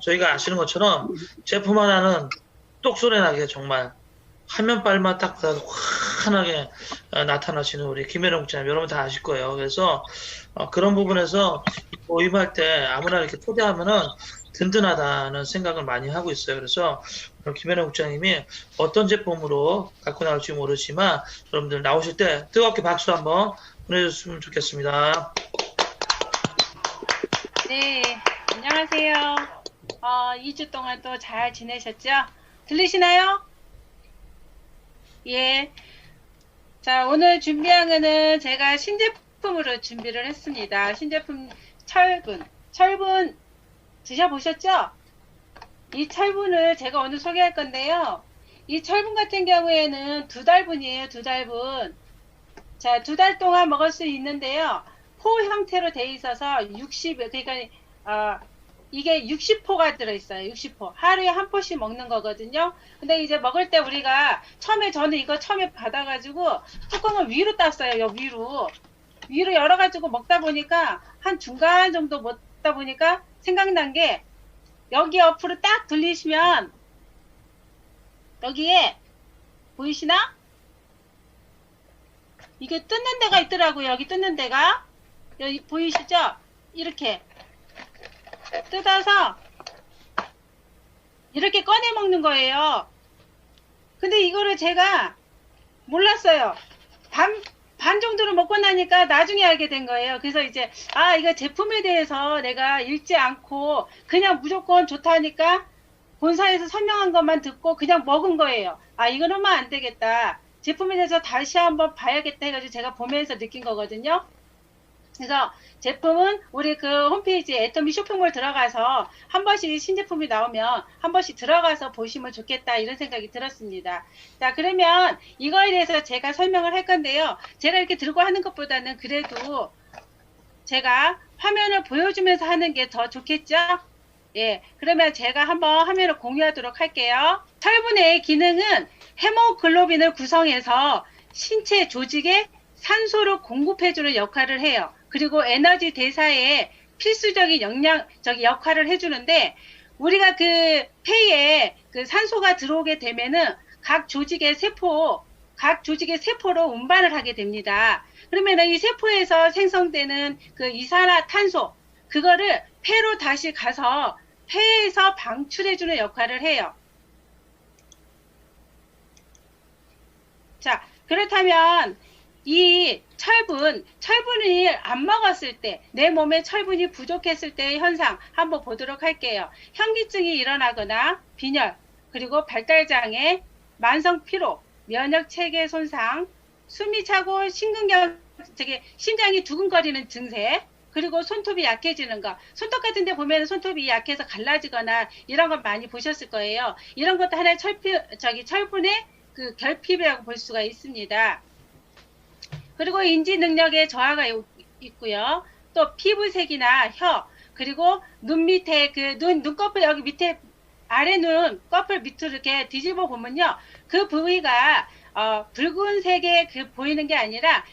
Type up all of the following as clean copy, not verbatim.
저희가 아시는 것처럼 제품 하나는 똑소리 나게 정말 화면빨만 딱 받아도 환하게 나타나시는 우리 김혜령 국장님 여러분 다 아실 거예요. 그래서 그런 부분에서 모임할 때 아무나 이렇게 초대하면은 든든하다는 생각을 많이 하고 있어요. 그래서 김혜령 국장님이 어떤 제품으로 갖고 나올지 모르지만 여러분들 나오실 때 뜨겁게 박수 한번 보내줬으면 좋겠습니다. 네, 안녕하세요. 2주 동안 또 잘 지내셨죠? 들리시나요? 예. 자, 오늘 준비한 거는 제가 신제품으로 준비를 했습니다. 신제품 철분. 철분 드셔보셨죠? 이 철분을 제가 오늘 소개할 건데요. 이 철분 같은 경우에는 2달분이에요. 2달분. 자, 2달 동안 먹을 수 있는데요. 포 형태로 돼 있어서 그러니까 이게 60포가 들어있어요. 60포. 하루에 한 포씩 먹는 거거든요. 근데 이제 먹을 때 우리가 저는 이거 처음에 받아가지고 뚜껑을 위로 땄어요. 위로 열어가지고 먹다 보니까 한 중간 정도 먹다 보니까 생각난 게 여기 옆으로 딱 돌리시면 여기에 보이시나? 이게 뜯는 데가 있더라고요. 여기 뜯는 데가. 여기 보이시죠? 이렇게 뜯어서 이렇게 꺼내 먹는 거예요. 근데 이거를 제가 몰랐어요. 반 정도로 먹고 나니까 나중에 알게 된 거예요. 그래서 이제 이거 제품에 대해서 내가 읽지 않고 그냥 무조건 좋다니까 본사에서 설명한 것만 듣고 그냥 먹은 거예요. 이거는 안 되겠다. 제품에 대해서 다시 한번 봐야겠다 해가지고 제가 보면서 느낀 거거든요. 그래서 제품은 우리 그 홈페이지 애터미 쇼핑몰 들어가서 한 번씩 신제품이 나오면 한 번씩 들어가서 보시면 좋겠다 이런 생각이 들었습니다. 자, 그러면 이거에 대해서 제가 설명을 할 건데요. 제가 이렇게 들고 하는 것보다는 그래도 제가 화면을 보여주면서 하는 게 더 좋겠죠? 예, 그러면 제가 한번 화면을 공유하도록 할게요. 철분의 기능은 헤모글로빈을 구성해서 신체 조직에 산소를 공급해주는 역할을 해요. 그리고 에너지 대사에 필수적인 역할을 해주는데, 우리가 그 폐에 그 산소가 들어오게 되면은 각 조직의 세포로 운반을 하게 됩니다. 그러면은 이 세포에서 생성되는 그 이산화탄소, 그거를 폐로 다시 가서 폐에서 방출해주는 역할을 해요. 자, 그렇다면 이 철분이 안 먹었을 때, 내 몸에 철분이 부족했을 때의 현상 한번 보도록 할게요. 현기증이 일어나거나 빈혈, 그리고 발달장애, 만성피로, 면역체계 손상, 숨이 차고 심장이 두근거리는 증세, 그리고 손톱이 약해지는 거. 손톱 같은 데 보면 손톱이 약해서 갈라지거나 이런 거 많이 보셨을 거예요. 이런 것도 하나의 철분의 그 결핍이라고 볼 수가 있습니다. 그리고 인지 능력의 저하가 있고요. 또 피부색이나 혀, 그리고 눈 밑에 눈꺼풀 여기 밑에 아래 눈 꺼풀 밑으로 이렇게 뒤집어 보면요. 그 부위가 붉은색에 보이는 게 아니라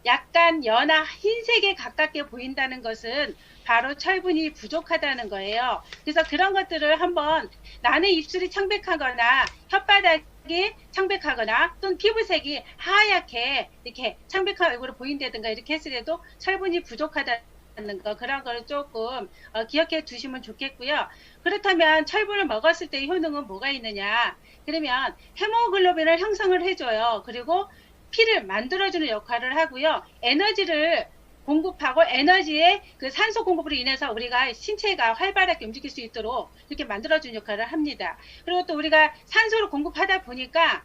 약간 연한 흰색에 가깝게 보인다는 것은 바로 철분이 부족하다는 거예요. 그래서 그런 것들을 한번 나는 입술이 창백하거나 혓바닥이 창백하거나 또는 피부색이 하얗게 이렇게 창백한 얼굴로 보인다든가 이렇게 했을 때도 철분이 부족하다는 거, 그런 거를 조금 기억해 두시면 좋겠고요. 그렇다면 철분을 먹었을 때의 효능은 뭐가 있느냐? 그러면 헤모글로빈을 형성을 해줘요. 그리고 피를 만들어주는 역할을 하고요. 에너지를 공급하고 에너지의 그 산소 공급으로 인해서 우리가 신체가 활발하게 움직일 수 있도록 이렇게 만들어주는 역할을 합니다. 그리고 또 우리가 산소를 공급하다 보니까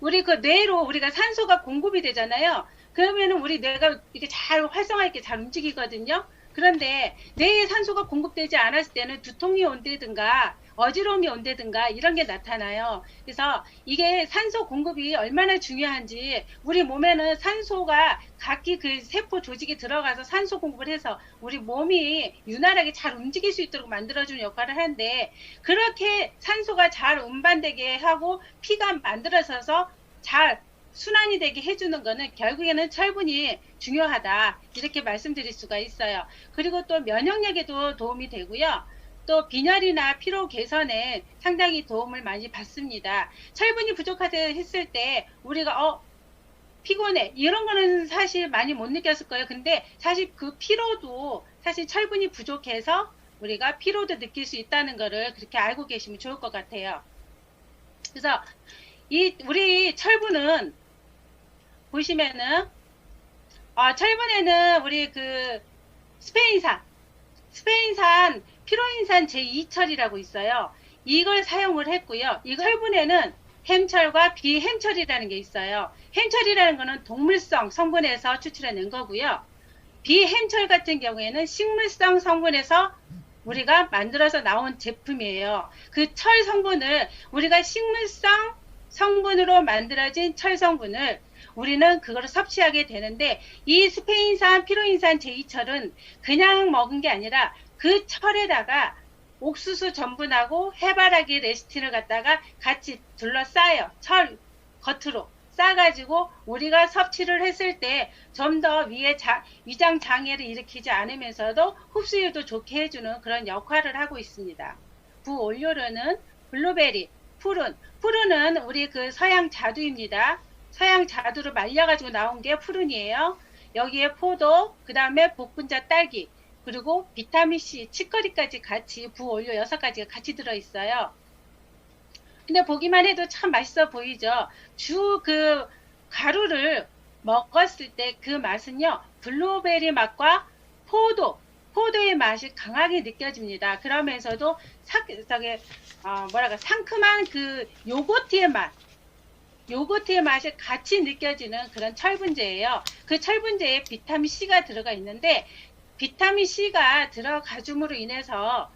우리 그 뇌로 우리가 산소가 공급이 되잖아요. 그러면은 우리 뇌가 이렇게 잘 활성화 있게 잘 움직이거든요. 그런데 뇌에 산소가 공급되지 않았을 때는 두통이 온다든가 어지러움이 온다든가 이런 게 나타나요. 그래서 이게 산소 공급이 얼마나 중요한지, 우리 몸에는 산소가 각기 그 세포 조직에 들어가서 산소 공급을 해서 우리 몸이 유난하게 잘 움직일 수 있도록 만들어주는 역할을 하는데, 그렇게 산소가 잘 운반되게 하고 피가 만들어져서 잘 순환이 되게 해주는 거는 결국에는 철분이 중요하다, 이렇게 말씀드릴 수가 있어요. 그리고 또 면역력에도 도움이 되고요. 또 빈혈이나 피로 개선에 상당히 도움을 많이 받습니다. 철분이 부족하다 했을 때 우리가 피곤해 이런 거는 사실 많이 못 느꼈을 거예요. 근데 사실 그 피로도 사실 철분이 부족해서 우리가 피로도 느낄 수 있다는 거를 그렇게 알고 계시면 좋을 것 같아요. 그래서 우리 철분은 보시면은 철분에는 우리 그 스페인산 피로인산 제2철이라고 있어요. 이걸 사용을 했고요. 이 철분에는 햄철과 비햄철이라는 게 있어요. 햄철이라는 거는 동물성 성분에서 추출해낸 거고요. 비햄철 같은 경우에는 식물성 성분에서 우리가 만들어서 나온 제품이에요. 그 철 성분을 우리가 식물성 성분으로 만들어진 철 성분을 우리는 그거를 섭취하게 되는데, 이 스페인산 피로인산 제2철은 그냥 먹은 게 아니라 그 철에다가 옥수수 전분하고 해바라기 레시틴을 갖다가 같이 둘러싸요. 철 겉으로 싸가지고 우리가 섭취를 했을 때 좀 더 위에 위장 장애를 일으키지 않으면서도 흡수율도 좋게 해주는 그런 역할을 하고 있습니다. 부원료로는 블루베리, 푸른은 우리 그 서양 자두입니다. 서양 자두를 말려가지고 나온 게 푸른이에요. 여기에 포도, 그 다음에 복분자 딸기, 그리고 비타민C, 치커리까지 같이 부원료 6가지가 같이 들어있어요. 근데 보기만 해도 참 맛있어 보이죠. 그 가루를 먹었을 때 그 맛은요, 블루베리 맛과 포도의 맛이 강하게 느껴집니다. 그러면서도 상큼한 그 요거트의 맛이 같이 느껴지는 그런 철분제예요. 그 철분제에 비타민C가 들어가 있는데, 비타민C가 들어가줌으로 인해서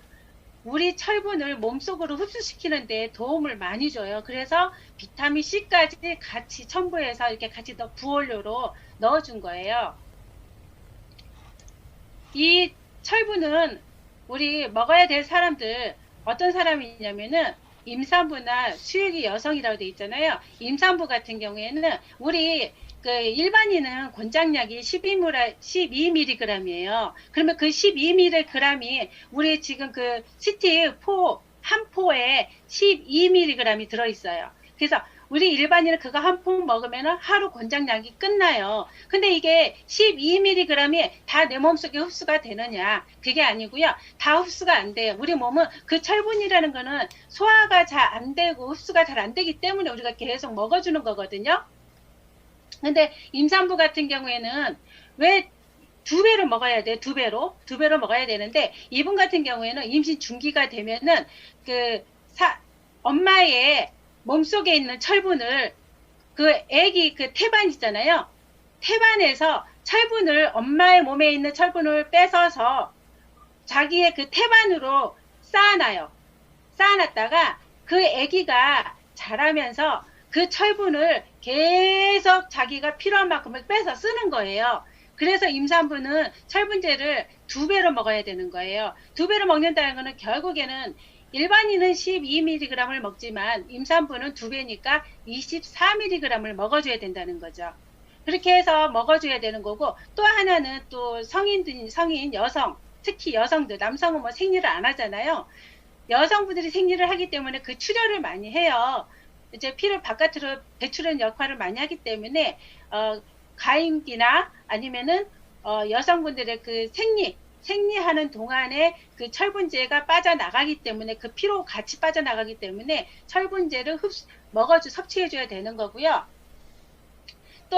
우리 철분을 몸속으로 흡수시키는 데 도움을 많이 줘요. 그래서 비타민C까지 같이 첨부해서 이렇게 같이 부원료로 넣어준 거예요. 이 철분은 우리 먹어야 될 사람들, 어떤 사람이냐면은 임산부나 수유기 여성이라고 돼 있잖아요. 임산부 같은 경우에는 우리 그 일반인은 권장량이 12mg이에요. 그러면 그 12mg이 우리 지금 그 한 포에 12mg이 들어있어요. 그래서 우리 일반인은 그거 한 포 먹으면 하루 권장량이 끝나요. 근데 이게 12mg이 다 내 몸속에 흡수가 되느냐? 그게 아니고요. 다 흡수가 안 돼요. 우리 몸은 그 철분이라는 거는 소화가 잘 안 되고 흡수가 잘 안 되기 때문에 우리가 계속 먹어주는 거거든요. 근데 임산부 같은 경우에는 왜 2배로 먹어야 돼? 2배로 먹어야 되는데, 이분 같은 경우에는 임신 중기가 되면은 엄마의 몸속에 있는 철분을 애기 태반 있잖아요. 태반에서 철분을 엄마의 몸에 있는 철분을 뺏어서 자기의 그 태반으로 쌓아놨다가 그 애기가 자라면서 그 철분을 계속 자기가 필요한 만큼을 빼서 쓰는 거예요. 그래서 임산부는 철분제를 2배로 먹어야 되는 거예요. 2배로 먹는다는 거는 결국에는 일반인은 12mg을 먹지만 임산부는 2배니까 24mg을 먹어줘야 된다는 거죠. 그렇게 해서 먹어줘야 되는 거고, 또 하나는 또 성인 여성, 특히 여성들, 남성은 뭐 생리를 안 하잖아요. 여성분들이 생리를 하기 때문에 그 출혈을 많이 해요. 이제 피를 바깥으로 배출하는 역할을 많이 하기 때문에 가임기나 아니면은 여성분들의 그 생리하는 동안에 그 철분제가 빠져나가기 때문에, 그 피로 같이 빠져나가기 때문에 철분제를 섭취해줘야 되는 거고요. 또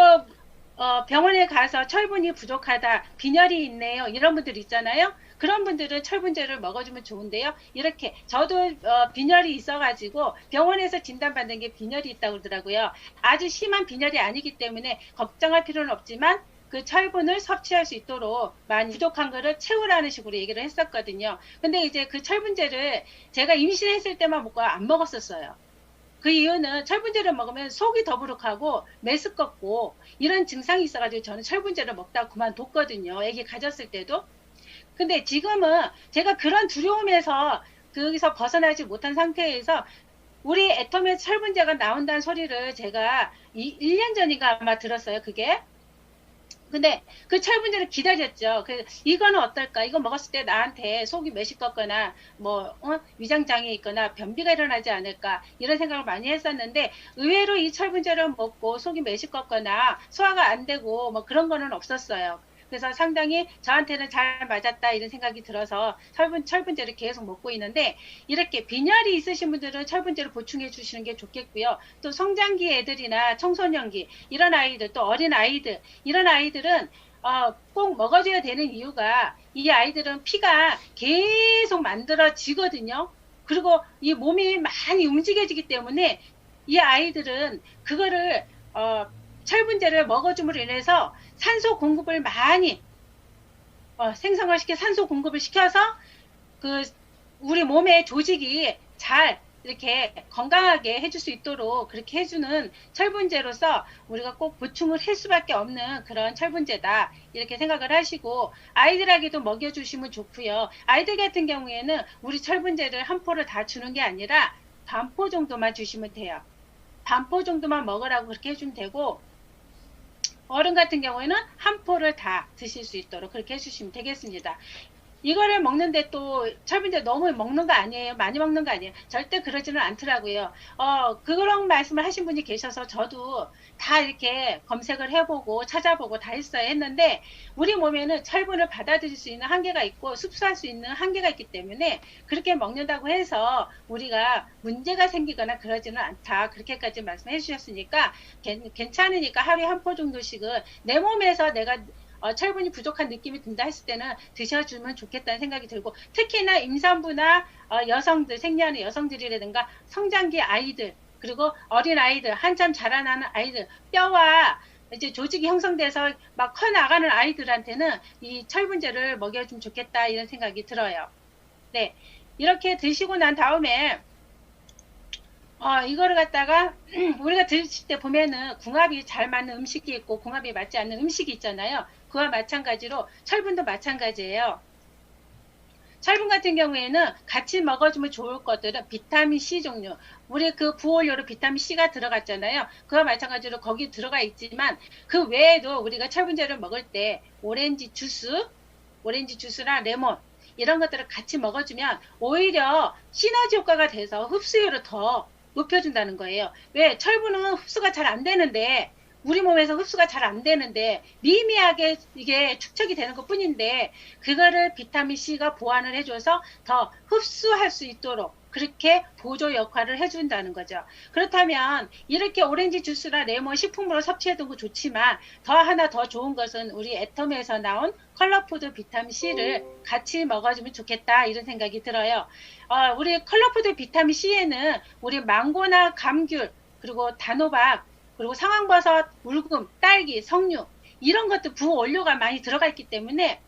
병원에 가서 철분이 부족하다, 빈혈이 있네요, 이런 분들 있잖아요. 그런 분들은 철분제를 먹어주면 좋은데요. 이렇게 저도 빈혈이 있어가지고 병원에서 진단받는 게 빈혈이 있다고 그러더라고요. 아주 심한 빈혈이 아니기 때문에 걱정할 필요는 없지만 그 철분을 섭취할 수 있도록 많이 부족한 거를 채우라는 식으로 얘기를 했었거든요. 근데 이제 그 철분제를 제가 임신했을 때만 먹고 안 먹었었어요. 그 이유는 철분제를 먹으면 속이 더부룩하고 메스껍고 이런 증상이 있어가지고 저는 철분제를 먹다가 그만뒀거든요. 애기 가졌을 때도. 근데 지금은 제가 그런 두려움에서 거기서 벗어나지 못한 상태에서 우리 애터미에 철분제가 나온다는 소리를 제가 1년 전인가 아마 들었어요. 그게 근데 그 철분제를 기다렸죠. 이거는 어떨까? 이거 먹었을 때 나한테 속이 메시껍거나 뭐 위장장애 있거나 변비가 일어나지 않을까? 이런 생각을 많이 했었는데 의외로 이 철분제를 먹고 속이 메시껍거나 소화가 안 되고 뭐 그런 거는 없었어요. 그래서 상당히 저한테는 잘 맞았다 이런 생각이 들어서 철분제를 계속 먹고 있는데, 이렇게 빈혈이 있으신 분들은 철분제를 보충해 주시는 게 좋겠고요. 또 성장기 애들이나 청소년기 이런 아이들, 또 어린 아이들, 이런 아이들은 꼭 먹어줘야 되는 이유가, 이 아이들은 피가 계속 만들어지거든요. 그리고 이 몸이 많이 움직여지기 때문에 이 아이들은 그거를 철분제를 먹어줌으로 인해서 산소 공급을 많이 생성을 시켜 산소 공급을 시켜서 우리 몸의 조직이 잘 이렇게 건강하게 해줄 수 있도록 그렇게 해주는 철분제로서 우리가 꼭 보충을 할 수밖에 없는 그런 철분제다 이렇게 생각을 하시고, 아이들에게도 먹여주시면 좋고요. 아이들 같은 경우에는 우리 철분제를 한 포를 다 주는 게 아니라 반포 정도만 주시면 돼요. 반포 정도만 먹으라고 그렇게 해주면 되고, 어른 같은 경우에는 한 포를 다 드실 수 있도록 그렇게 해주시면 되겠습니다. 이거를 먹는데 또 철분제 너무 먹는 거 아니에요? 많이 먹는 거 아니에요? 절대 그러지는 않더라고요. 그런 말씀을 하신 분이 계셔서 저도 다 이렇게 검색을 해보고 찾아보고 다 했는데, 우리 몸에는 철분을 받아들일 수 있는 한계가 있고 흡수할 수 있는 한계가 있기 때문에 그렇게 먹는다고 해서 우리가 문제가 생기거나 그러지는 않다, 그렇게까지 말씀해 주셨으니까 괜찮으니까 하루에 한 포 정도씩은 내 몸에서 내가 철분이 부족한 느낌이 든다 했을 때는 드셔주면 좋겠다는 생각이 들고, 특히나 임산부나 여성들, 생리하는 여성들이라든가 성장기 아이들, 그리고 어린 아이들, 한참 자라나는 아이들, 뼈와 이제 조직이 형성돼서 막 커나가는 아이들한테는 이 철분제를 먹여주면 좋겠다 이런 생각이 들어요. 네, 이렇게 드시고 난 다음에 이거를 갖다가 우리가 드실 때 보면은 궁합이 잘 맞는 음식이 있고 궁합이 맞지 않는 음식이 있잖아요. 그와 마찬가지로 철분도 마찬가지예요. 철분 같은 경우에는 같이 먹어주면 좋을 것들은 비타민C 종류, 우리 그 부원료로 비타민C가 들어갔잖아요. 그와 마찬가지로 거기 들어가 있지만 그 외에도 우리가 철분제를 먹을 때 오렌지 주스나 레몬 이런 것들을 같이 먹어주면 오히려 시너지 효과가 돼서 흡수율을 더 높여준다는 거예요. 왜? 철분은 흡수가 잘 안 되는데, 우리 몸에서 흡수가 잘 안 되는데 미미하게 이게 축적이 되는 것 뿐인데, 그거를 비타민C가 보완을 해줘서 더 흡수할 수 있도록 그렇게 보조 역할을 해준다는 거죠. 그렇다면 이렇게 오렌지 주스나 레몬 식품으로 섭취해둔 거 좋지만 하나 더 좋은 것은 우리 애텀에서 나온 컬러푸드 비타민C를 같이 먹어주면 좋겠다 이런 생각이 들어요. 우리 컬러푸드 비타민C에는 우리 망고나 감귤, 그리고 단호박, 그리고 상황버섯, 울금, 딸기, 석류 이런 것도 부원료가 많이 들어가 있기 때문에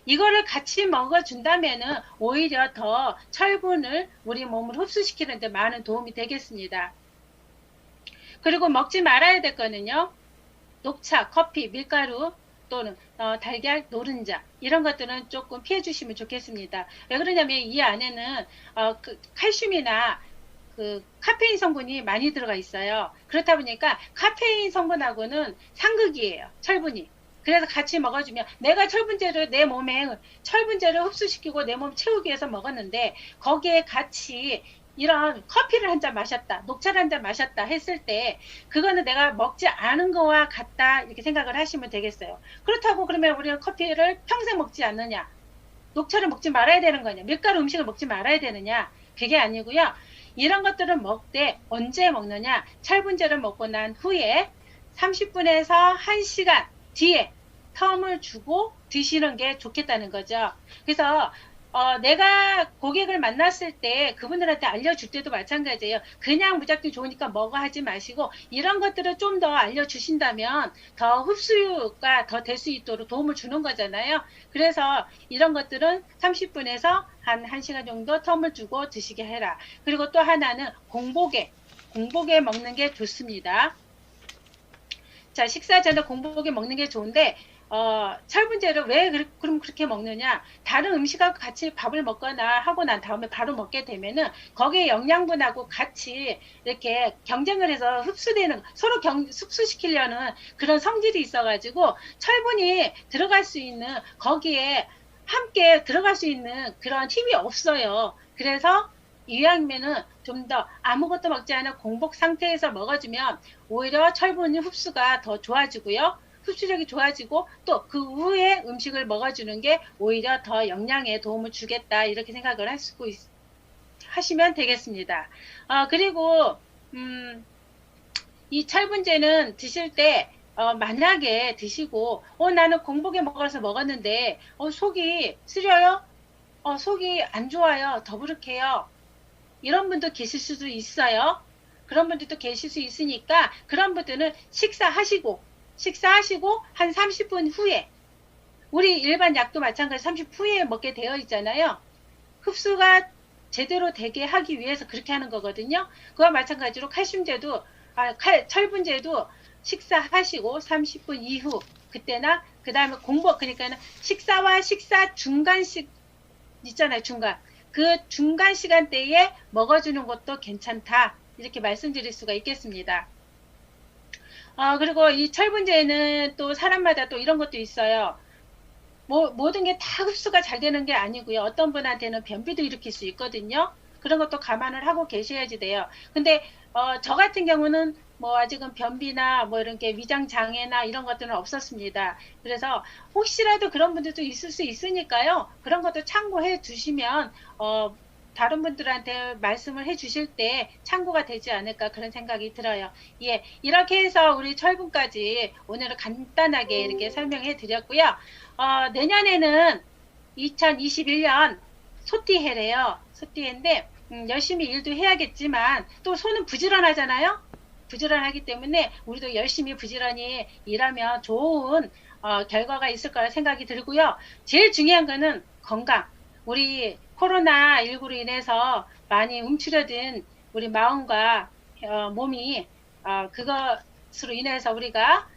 이거를 같이 먹어준다면은 오히려 더 철분을 우리 몸으로 흡수시키는 데 많은 도움이 되겠습니다. 그리고 먹지 말아야 될 거는요, 녹차, 커피, 밀가루 또는 달걀, 노른자 이런 것들은 조금 피해 주시면 좋겠습니다. 왜 그러냐면 이 안에는 칼슘이나 카페인 성분이 많이 들어가 있어요. 그렇다 보니까 카페인 성분하고는 상극이에요, 철분이. 그래서 같이 먹어주면, 내가 철분제를 내 몸에 철분제를 흡수시키고 내 몸 채우기 위해서 먹었는데 거기에 같이 이런 커피를 한 잔 마셨다, 녹차를 한 잔 마셨다 했을 때 그거는 내가 먹지 않은 거와 같다 이렇게 생각을 하시면 되겠어요. 그렇다고 그러면 우리는 커피를 평생 먹지 않느냐, 녹차를 먹지 말아야 되는 거냐, 밀가루 음식을 먹지 말아야 되느냐, 그게 아니고요. 이런 것들을 먹되 언제 먹느냐, 철분제를 먹고 난 후에 30분에서 1시간 뒤에 텀을 주고 드시는 게 좋겠다는 거죠. 그래서 내가 고객을 만났을 때 그분들한테 알려줄 때도 마찬가지예요. 그냥 무작정 좋으니까 먹어 하지 마시고 이런 것들을 좀 더 알려주신다면 더 흡수가 더 될 수 있도록 도움을 주는 거잖아요. 그래서 이런 것들은 30분에서 한 1시간 정도 텀을 주고 드시게 해라. 그리고 또 하나는 공복에 먹는 게 좋습니다. 자, 식사 전에 공복에 먹는 게 좋은데 철분제를 왜 그럼 그렇게 먹느냐? 다른 음식하고 같이 밥을 먹거나 하고 난 다음에 바로 먹게 되면은 거기에 영양분하고 같이 이렇게 경쟁을 해서 흡수되는, 서로 흡수시키려는 그런 성질이 있어가지고 철분이 들어갈 수 있는, 거기에 함께 들어갈 수 있는 그런 힘이 없어요. 그래서 이왕이면은 좀 더 아무것도 먹지 않은 공복 상태에서 먹어주면 오히려 철분 흡수가 더 좋아지고요. 흡수력이 좋아지고 또 그 후에 음식을 먹어주는 게 오히려 더 영양에 도움을 주겠다, 이렇게 생각을 하시면 되겠습니다. 그리고 이 철분제는 드실 때 만약에 드시고 나는 공복에 먹어서 먹었는데 속이 쓰려요? 속이 안 좋아요. 더부룩해요. 이런 분도 계실 수도 있어요. 그런 분들도 계실 수 있으니까 그런 분들은 식사하시고 한 30분 후에, 우리 일반 약도 마찬가지 30분 후에 먹게 되어 있잖아요. 흡수가 제대로 되게 하기 위해서 그렇게 하는 거거든요. 그와 마찬가지로 철분제도 식사하시고 30분 이후, 그때나 그 다음에 그러니까는 식사와 식사 중간식 있잖아요. 그 중간 시간대에 먹어주는 것도 괜찮다, 이렇게 말씀드릴 수가 있겠습니다. 그리고 이 철분제는 또 사람마다 또 이런 것도 있어요. 모든 게 다 흡수가 잘 되는 게 아니고요. 어떤 분한테는 변비도 일으킬 수 있거든요. 그런 것도 감안을 하고 계셔야지 돼요. 근데 저 같은 경우는 아직은 변비나 이런 게 위장 장애나 이런 것들은 없었습니다. 그래서 혹시라도 그런 분들도 있을 수 있으니까요. 그런 것도 참고해 주시면 다른 분들한테 말씀을 해 주실 때 참고가 되지 않을까, 그런 생각이 들어요. 예, 이렇게 해서 우리 철분까지 오늘은 간단하게 이렇게 설명해 드렸고요. 내년에는 2021년 소띠해래요. 소띠해인데 열심히 일도 해야겠지만 또 손은 부지런하잖아요. 부지런하기 때문에 우리도 열심히 부지런히 일하면 좋은 결과가 있을 거라 생각이 들고요. 제일 중요한 거는 건강. 우리 코로나19로 인해서 많이 움츠려든 우리 마음과 몸이 그것으로 인해서 우리가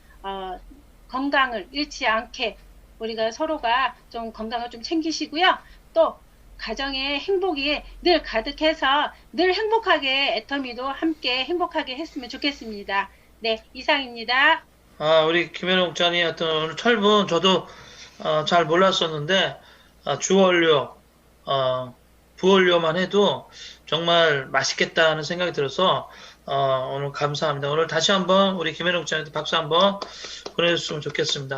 건강을 잃지 않게 우리가 서로가 좀 건강을 좀 챙기시고요. 또 가정의 행복이 늘 가득해서 늘 행복하게, 애터미도 함께 행복하게 했으면 좋겠습니다. 네, 이상입니다. 우리 김현우 목사님 오늘 철분 저도 잘 몰랐었는데 주원료, 부원료만 해도 정말 맛있겠다는 생각이 들어서 오늘 감사합니다. 오늘 다시 한번 우리 김현우 목사님한테 박수 한번 보내줬으면 좋겠습니다.